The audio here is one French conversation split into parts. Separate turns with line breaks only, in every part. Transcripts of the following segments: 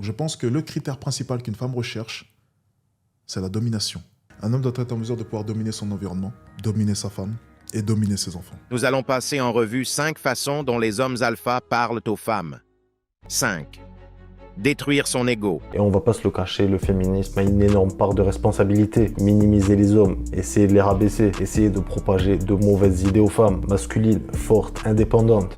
Je pense que le critère principal qu'une femme recherche, c'est la domination. Un homme doit être en mesure de pouvoir dominer son environnement, dominer sa femme et dominer ses enfants.
Nous allons passer en revue 5 façons dont les hommes alpha parlent aux femmes. 5. Détruire son ego.
Et on va pas se le cacher, le féminisme a une énorme part de responsabilité. Minimiser les hommes, essayer de les rabaisser, essayer de propager de mauvaises idées aux femmes, masculines, fortes, indépendantes.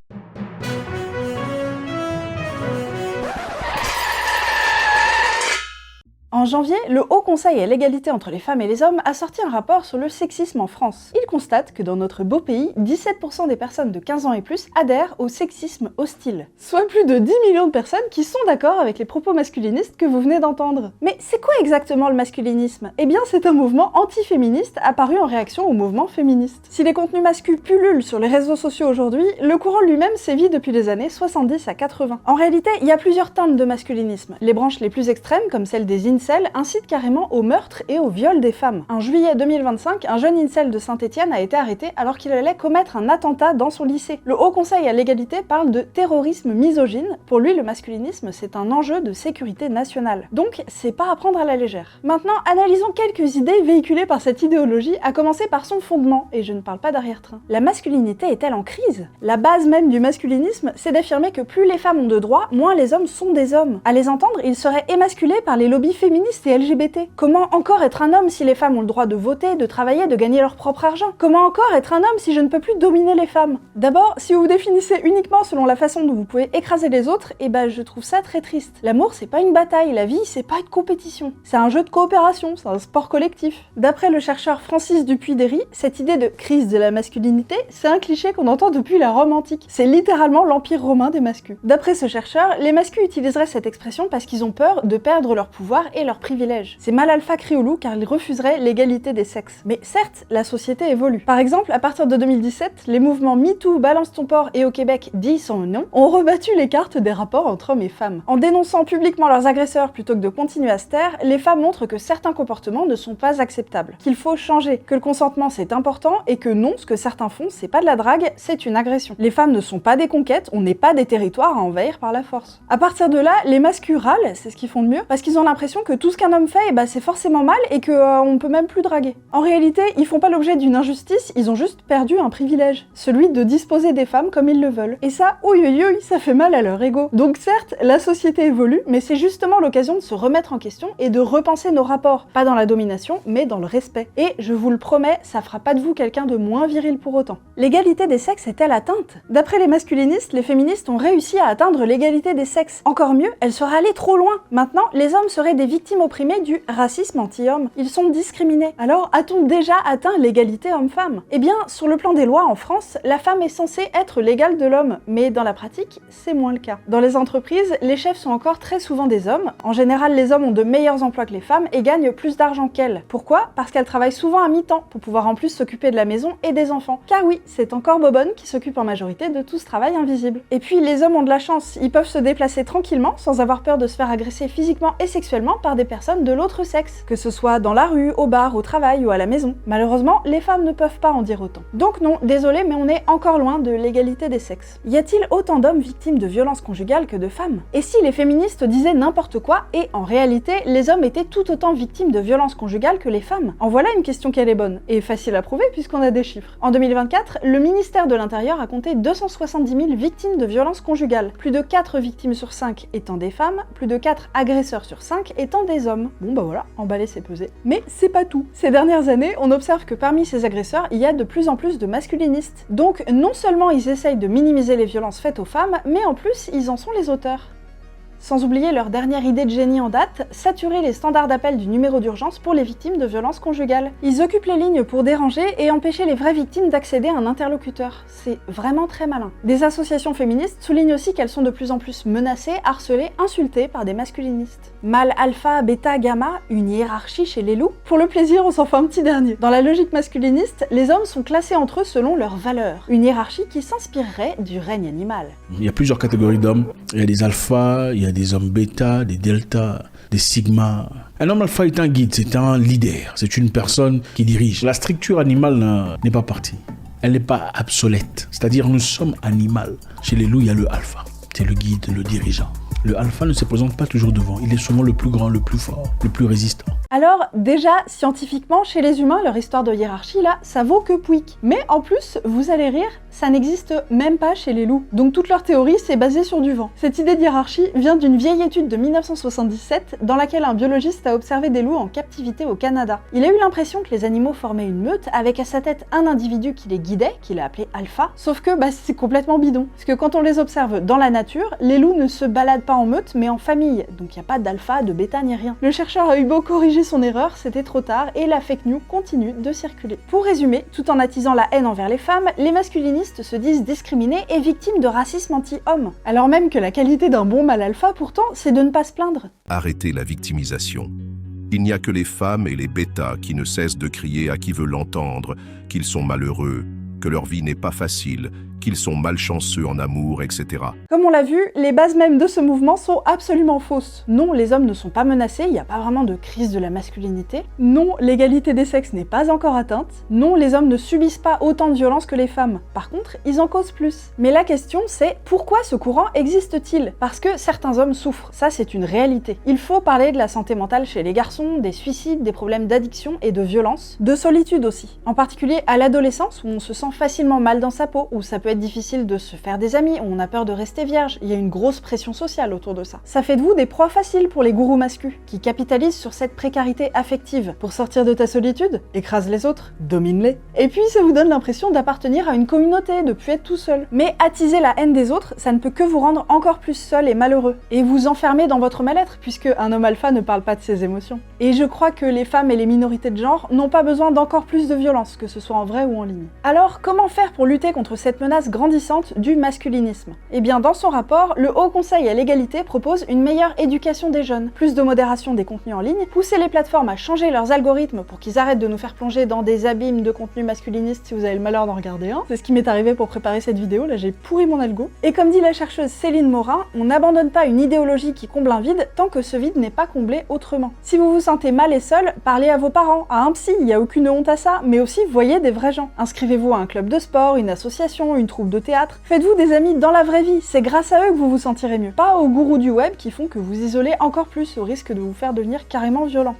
En janvier, le Haut Conseil à l'égalité entre les femmes et les hommes a sorti un rapport sur le sexisme en France. Il constate que dans notre beau pays, 17% des personnes de 15 ans et plus adhèrent au sexisme hostile. Soit plus de 10 millions de personnes qui sont d'accord avec les propos masculinistes que vous venez d'entendre. Mais c'est quoi exactement le masculinisme? Eh bien, c'est un mouvement anti-féministe apparu en réaction au mouvement féministe. Si les contenus masculins pullulent sur les réseaux sociaux aujourd'hui, le courant lui-même sévit depuis les années 70 à 80. En réalité, il y a plusieurs teintes de masculinisme. Les branches les plus extrêmes, comme celle des incels, incite carrément au meurtre et au viol des femmes. En juillet 2025, un jeune incel de Saint-Étienne a été arrêté alors qu'il allait commettre un attentat dans son lycée. Le Haut Conseil à l'égalité parle de terrorisme misogyne. Pour lui, le masculinisme, c'est un enjeu de sécurité nationale. Donc, c'est pas à prendre à la légère. Maintenant, analysons quelques idées véhiculées par cette idéologie, à commencer par son fondement, et je ne parle pas d'arrière-train. La masculinité est-elle en crise? La base même du masculinisme, c'est d'affirmer que plus les femmes ont de droits, moins les hommes sont des hommes. À les entendre, ils seraient émasculés par les lobbies féministes et LGBT. Comment encore être un homme si les femmes ont le droit de voter, de travailler, de gagner leur propre argent? Comment encore être un homme si je ne peux plus dominer les femmes? D'abord, si vous vous définissez uniquement selon la façon dont vous pouvez écraser les autres, eh ben je trouve ça très triste. L'amour, c'est pas une bataille, la vie, c'est pas une compétition. C'est un jeu de coopération, c'est un sport collectif. D'après le chercheur Francis Dupuy-Derry, cette idée de crise de la masculinité, c'est un cliché qu'on entend depuis la Rome antique. C'est littéralement l'empire romain des masculins. D'après ce chercheur, les masculins utiliseraient cette expression parce qu'ils ont peur de perdre leur pouvoir et leurs privilèges. C'est mal alpha criolou car ils refuseraient l'égalité des sexes. Mais certes, la société évolue. Par exemple, à partir de 2017, les mouvements MeToo, Balance ton port et au Québec, dis son nom, ont rebattu les cartes des rapports entre hommes et femmes. En dénonçant publiquement leurs agresseurs plutôt que de continuer à se taire, les femmes montrent que certains comportements ne sont pas acceptables, qu'il faut changer, que le consentement c'est important et que non, ce que certains font, c'est pas de la drague, c'est une agression. Les femmes ne sont pas des conquêtes, on n'est pas des territoires à envahir par la force. À partir de là, les masculins râlent, c'est ce qu'ils font de mieux, parce qu'ils ont l'impression que tout ce qu'un homme fait, bah, c'est forcément mal et que on peut même plus draguer. En réalité, ils font pas l'objet d'une injustice, ils ont juste perdu un privilège, celui de disposer des femmes comme ils le veulent. Et ça, ça fait mal à leur ego. Donc certes, la société évolue, mais c'est justement l'occasion de se remettre en question et de repenser nos rapports, pas dans la domination, mais dans le respect. Et je vous le promets, ça fera pas de vous quelqu'un de moins viril pour autant. L'égalité des sexes est-elle atteinte? D'après les masculinistes, les féministes ont réussi à atteindre l'égalité des sexes. Encore mieux, elle serait allée trop loin. Maintenant, les hommes seraient des victimes opprimées du racisme anti-homme. Ils sont discriminés. Alors, a-t-on déjà atteint l'égalité homme-femme? Eh bien, sur le plan des lois en France, la femme est censée être l'égale de l'homme, mais dans la pratique, c'est moins le cas. Dans les entreprises, les chefs sont encore très souvent des hommes. En général, les hommes ont de meilleurs emplois que les femmes et gagnent plus d'argent qu'elles. Pourquoi? Parce qu'elles travaillent souvent à mi-temps, pour pouvoir en plus s'occuper de la maison et des enfants. Car oui, c'est encore Bobonne qui s'occupe en majorité de tout ce travail invisible. Et puis, les hommes ont de la chance, ils peuvent se déplacer tranquillement sans avoir peur de se faire agresser physiquement et sexuellement par des personnes de l'autre sexe, que ce soit dans la rue, au bar, au travail ou à la maison. Malheureusement, les femmes ne peuvent pas en dire autant. Donc non, désolé, mais on est encore loin de l'égalité des sexes. Y a-t-il autant d'hommes victimes de violences conjugales que de femmes? Et si les féministes disaient n'importe quoi et, en réalité, les hommes étaient tout autant victimes de violences conjugales que les femmes? En voilà une question qu'elle est bonne, et facile à prouver puisqu'on a des chiffres. En 2024, le ministère de l'Intérieur a compté 270 000 victimes de violences conjugales, plus de 4 victimes sur 5 étant des femmes, plus de 4 agresseurs sur 5 étant des hommes. Bon bah voilà, emballer c'est pesé. Mais c'est pas tout. Ces dernières années, on observe que parmi ces agresseurs, il y a de plus en plus de masculinistes. Donc non seulement ils essayent de minimiser les violences faites aux femmes, mais en plus ils en sont les auteurs. Sans oublier leur dernière idée de génie en date, saturer les standards d'appel du numéro d'urgence pour les victimes de violences conjugales. Ils occupent les lignes pour déranger et empêcher les vraies victimes d'accéder à un interlocuteur. C'est vraiment très malin. Des associations féministes soulignent aussi qu'elles sont de plus en plus menacées, harcelées, insultées par des masculinistes. Mâle, alpha, bêta, gamma, une hiérarchie chez les loups. Pour le plaisir, on s'en fait un petit dernier. Dans la logique masculiniste, les hommes sont classés entre eux selon leurs valeurs. Une hiérarchie qui s'inspirerait du règne animal.
Il y a plusieurs catégories d'hommes. Il y a des alphas, il y a des hommes bêta, des delta, des sigma. Un homme alpha est un guide, c'est un leader, c'est une personne qui dirige. La structure animale n'est pas partie, elle n'est pas obsolète. C'est-à-dire nous sommes animaux. Chez les loups, il y a le alpha, c'est le guide, le dirigeant. Le alpha ne se présente pas toujours devant, il est souvent le plus grand, le plus fort, le plus résistant.
Alors déjà, scientifiquement, chez les humains, leur histoire de hiérarchie là, ça vaut que pouic. Mais en plus, vous allez rire, ça n'existe même pas chez les loups. Donc toute leur théorie, c'est basé sur du vent. Cette idée de hiérarchie vient d'une vieille étude de 1977 dans laquelle un biologiste a observé des loups en captivité au Canada. Il a eu l'impression que les animaux formaient une meute avec à sa tête un individu qui les guidait, qu'il a appelé alpha, sauf que c'est complètement bidon. Parce que quand on les observe dans la nature, les loups ne se baladent pas en meute mais en famille, donc il n'y a pas d'alpha, de bêta ni rien. Le chercheur a eu beau corriger son erreur, c'était trop tard et la fake news continue de circuler. Pour résumer, tout en attisant la haine envers les femmes, les masculinistes se disent discriminés et victimes de racisme anti-homme. Alors même que la qualité d'un bon mâle alpha, pourtant, c'est de ne pas se plaindre.
Arrêtez la victimisation. Il n'y a que les femmes et les bêtas qui ne cessent de crier à qui veut l'entendre qu'ils sont malheureux, que leur vie n'est pas facile, qu'ils sont malchanceux en amour, etc.
Comme on l'a vu, les bases mêmes de ce mouvement sont absolument fausses. Non, les hommes ne sont pas menacés, il n'y a pas vraiment de crise de la masculinité. Non, l'égalité des sexes n'est pas encore atteinte. Non, les hommes ne subissent pas autant de violence que les femmes. Par contre, ils en causent plus. Mais la question c'est, pourquoi ce courant existe-t-il? Parce que certains hommes souffrent, ça c'est une réalité. Il faut parler de la santé mentale chez les garçons, des suicides, des problèmes d'addiction et de violence, de solitude aussi. En particulier à l'adolescence où on se sent facilement mal dans sa peau, où ça peut être difficile de se faire des amis, où on a peur de rester vierge, il y a une grosse pression sociale autour de ça. Ça fait de vous des proies faciles pour les gourous masculins, qui capitalisent sur cette précarité affective. Pour sortir de ta solitude, écrase les autres, domine-les. Et puis ça vous donne l'impression d'appartenir à une communauté, de plus être tout seul. Mais attiser la haine des autres, ça ne peut que vous rendre encore plus seul et malheureux, et vous enfermer dans votre mal-être, puisque un homme alpha ne parle pas de ses émotions. Et je crois que les femmes et les minorités de genre n'ont pas besoin d'encore plus de violence, que ce soit en vrai ou en ligne. Alors, comment faire pour lutter contre cette menace grandissante du masculinisme? Eh bien, dans son rapport, le Haut Conseil à l'égalité propose une meilleure éducation des jeunes, plus de modération des contenus en ligne, pousser les plateformes à changer leurs algorithmes pour qu'ils arrêtent de nous faire plonger dans des abîmes de contenu masculiniste si vous avez le malheur d'en regarder un. C'est ce qui m'est arrivé pour préparer cette vidéo, là j'ai pourri mon algo. Et comme dit la chercheuse Céline Morin, on n'abandonne pas une idéologie qui comble un vide tant que ce vide n'est pas comblé autrement. Si vous vous sentez mal et seul, parlez à vos parents, à un psy, il n'y a aucune honte à ça, mais aussi voyez des vrais gens. Inscrivez-vous à un club de sport, une association, une troupe de théâtre. Faites-vous des amis dans la vraie vie, c'est grâce à eux que vous vous sentirez mieux. Pas aux gourous du web qui font que vous isolez encore plus au risque de vous faire devenir carrément violent.